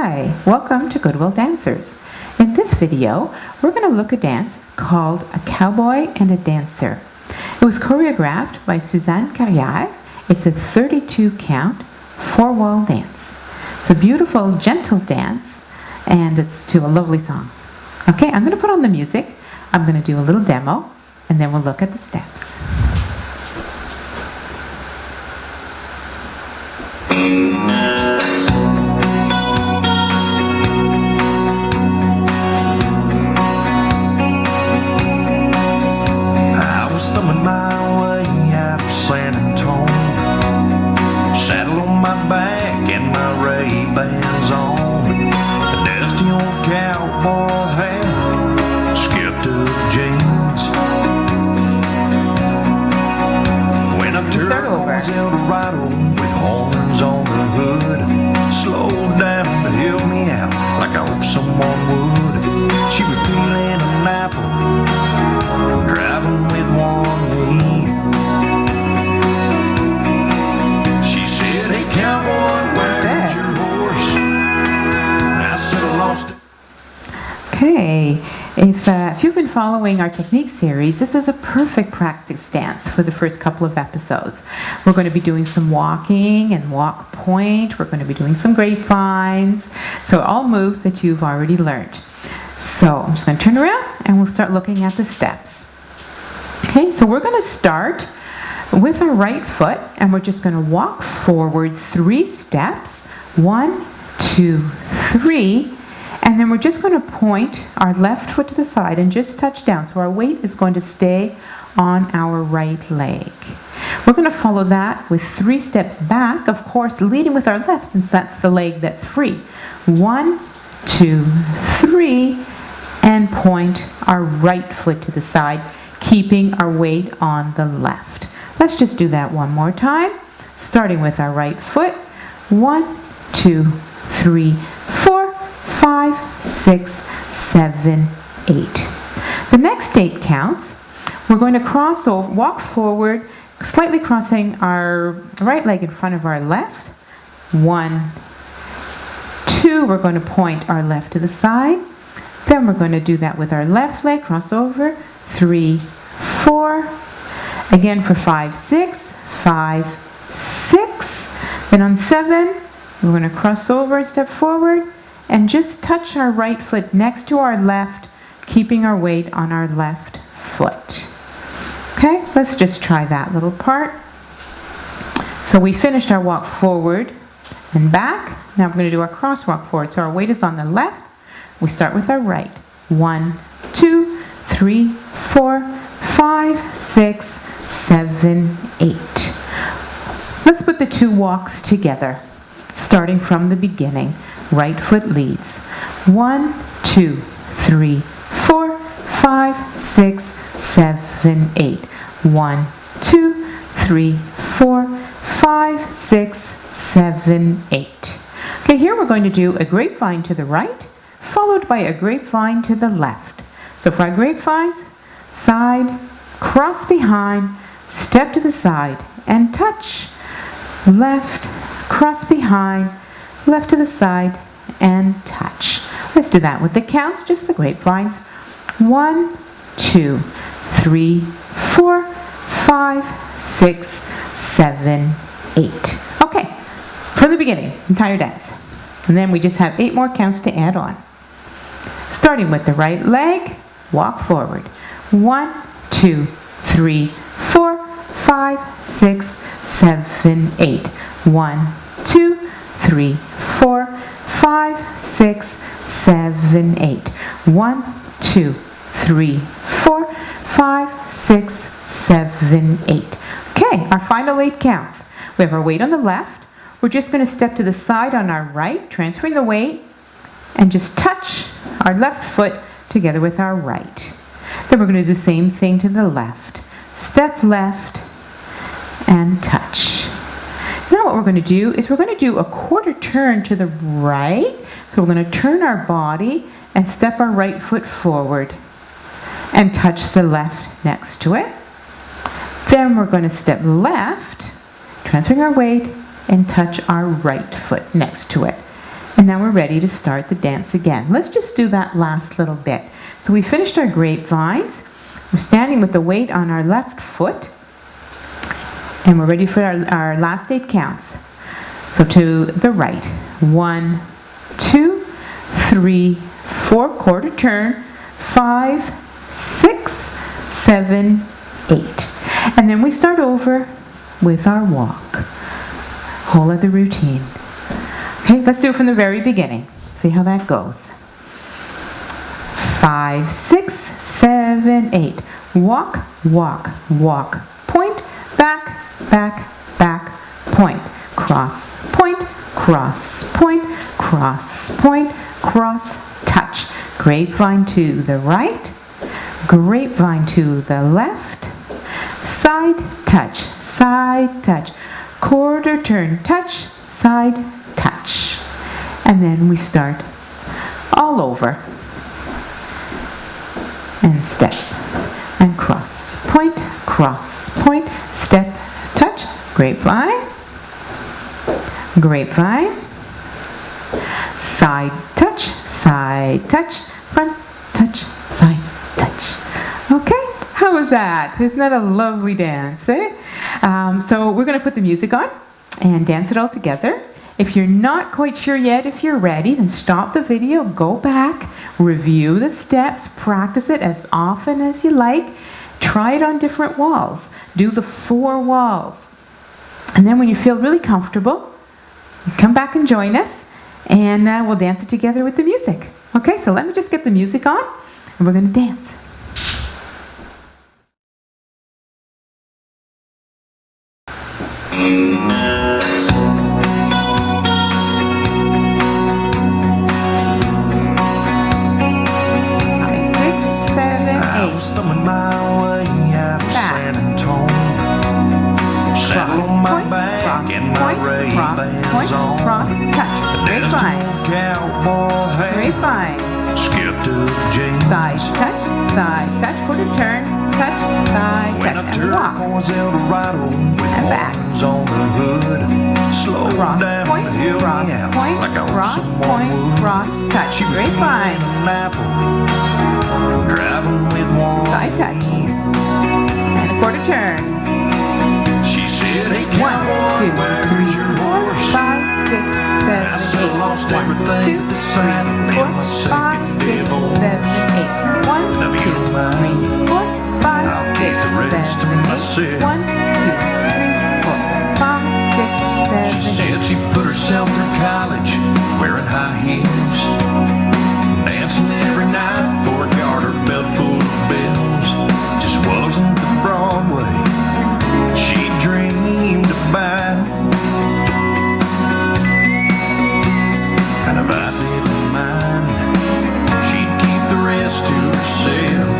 Hi, welcome to Goodwill Dancers. In this video, we're going to look at a dance called A Cowboy and a Dancer. It was choreographed by Suzanne Carrière. It's a 32 count, 4-wall dance. It's a beautiful, gentle dance, and it's to a lovely song. Okay, I'm going to put on the music, I'm going to do a little demo, and then we'll look at the steps. Bands on, a dusty old cowboy hat, skiffed up jeans. When a turquoise Eldorado with horns on the hood slowed down to help me out like I hoped someone would. She was peeling an apple, driving with one knee. She said, "Hey cowboy, where's your horse?" Okay, if you've been following our technique series, this is a perfect practice dance for the first couple of episodes. We're going to be doing some walking and walk point. We're going to be doing some grapevines. So all moves that you've already learned. So I'm just going to turn around and we'll start looking at the steps. Okay, so we're going to start with our right foot and we're just going to walk forward 3 steps. 1, 2, 3. And then we're just going to point our left foot to the side and just touch down. So our weight is going to stay on our right leg. We're going to follow that with 3 steps back, of course, leading with our left since that's the leg that's free. 1, 2, 3, and point our right foot to the side, keeping our weight on the left. Let's just do that one more time, starting with our right foot. 1, 2, 3, 4, 5, 6, 7, 8. The next 8 counts. We're going to cross over, walk forward, slightly crossing our right leg in front of our left. 1, 2, we're going to point our left to the side. Then we're going to do that with our left leg, cross over. 3, 4. Again for 5, 6, 5, 6. Then on 7, we're going to cross over, step forward, and just touch our right foot next to our left, keeping our weight on our left foot. Okay, let's just try that little part. So we finished our walk forward and back. Now we're going to do our crosswalk forward. So our weight is on the left. We start with our right. 1, 2, 3, 4, 5, 6, 7, 8. Let's put the 2 walks together, starting from the beginning. Right foot leads. 1, 2, 3, 4, 5, 6, 7, 8. 1, 2, 3, 4, 5, 6, 7, 8. Okay, here we're going to do a grapevine to the right, followed by a grapevine to the left. So for our grapevines, side, cross behind, step to the side, and touch. Left, cross behind, left to the side, and touch. Let's do that with the counts, just the grapevines. 1, 2, 3, 4, 5, 6, 7, 8. Okay, from the beginning, entire dance. And then we just have 8 more counts to add on. Starting with the right leg, walk forward. 1, 2, 3, 4, 5, 6, 7, 8. 1, 2, 3, 4, 5, 6, 7, 8. 1, 2, 3, 4, 5, 6, 7, 8. Okay, our final 8 counts. We have our weight on the left. We're just going to step to the side on our right, transferring the weight, and just touch our left foot together with our right. Then we're going to do the same thing to the left. Step left and touch. Now what we're going to do is we're going to do a quarter turn to the right. So we're going to turn our body and step our right foot forward and touch the left next to it. Then we're going to step left, transferring our weight, and touch our right foot next to it. And now we're ready to start the dance again. Let's just do that last little bit. So we finished our grapevines. We're standing with the weight on our left foot. And we're ready for our last 8 counts. So to the right. 1, 2, 3, 4, quarter turn, 5, 6, 7, 8. And then we start over with our walk. Whole other routine. Okay, let's do it from the very beginning. See how that goes. 5, 6, 7, 8. Walk, walk, walk. Point, back, back, back, point. Cross, point, cross, point, cross, point, cross, touch. Grapevine to the right, grapevine to the left, side touch, quarter turn, touch, side, touch. And then we start all over. And step, and cross, point, step, touch, grapevine, grapevine, side touch, front touch, side touch. Okay, how was that? Isn't that a lovely dance, eh? So we're going to put the music on and dance it all together. If you're not quite sure yet if you're ready, then stop the video, go back, review the steps, practice it as often as you like. Try it on different walls. Do the 4 walls. And then when you feel really comfortable, come back and join us, and we'll dance it together with the music. Okay, so let me just get the music on, and we're going to dance. Cross, touch, grapevine, grapevine, side touch, quarter turn, touch, side touch, and walk, and back, cross, point, cross, touch, grapevine, side touch, and a quarter turn. 1, 2, 3, 4, 5, 6, 7, 8. 1, 2, 3, 4, 5, 6, 7, 8. 1, 2, 3, 4, 5, 6, 7, 8. 1, 2, 3, 4, 5, 6, 7, 8. She said she put herself through college, wearing high heels, dancing every night for a garter belt full of bills. Just wasn't the Broadway she dreamed about. And if I didn't mind, she'd keep the rest to herself.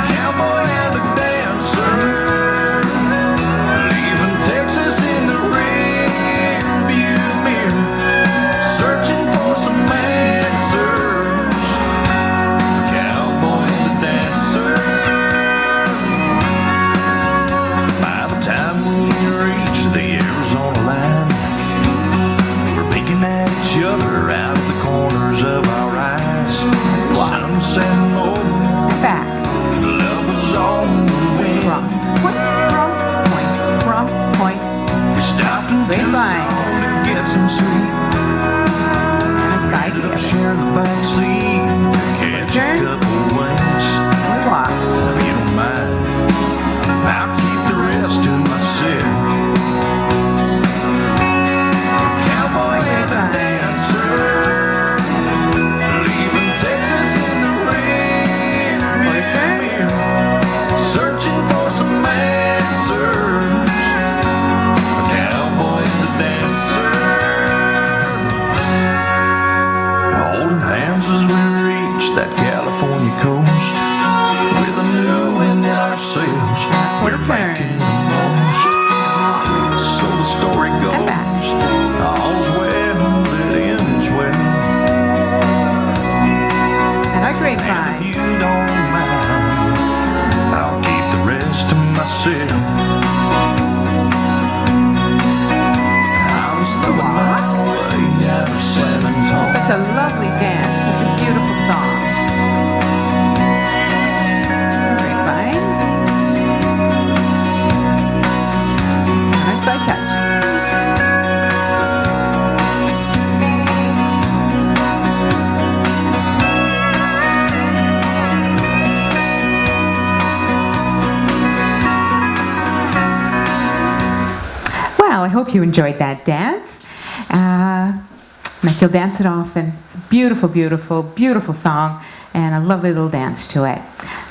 Cowboy and a dancer, leaving Texas in the rearview mirror, searching for some answers. Cowboy and a dancer. By the time we reached the Arizona line, we were peeking at each other out of the corners of our eyes. Sunset low, Back, love was on the way. cross, point. We stopped in Grapevine. Tucson to get some sleep. And side Ended up together. sharing the back seat, catch a Turn. couple of winks. We walk. If you don't mind, I'll keep the rest to myself. Cowboy and a dancer, leaving Texas in the rearview mirror, searching for some man. hope you enjoyed that dance. And I still dance it often. It's a beautiful, beautiful, beautiful song and a lovely little dance to it.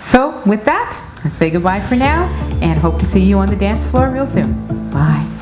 So with that, I say goodbye for now and hope to see you on the dance floor real soon. Bye.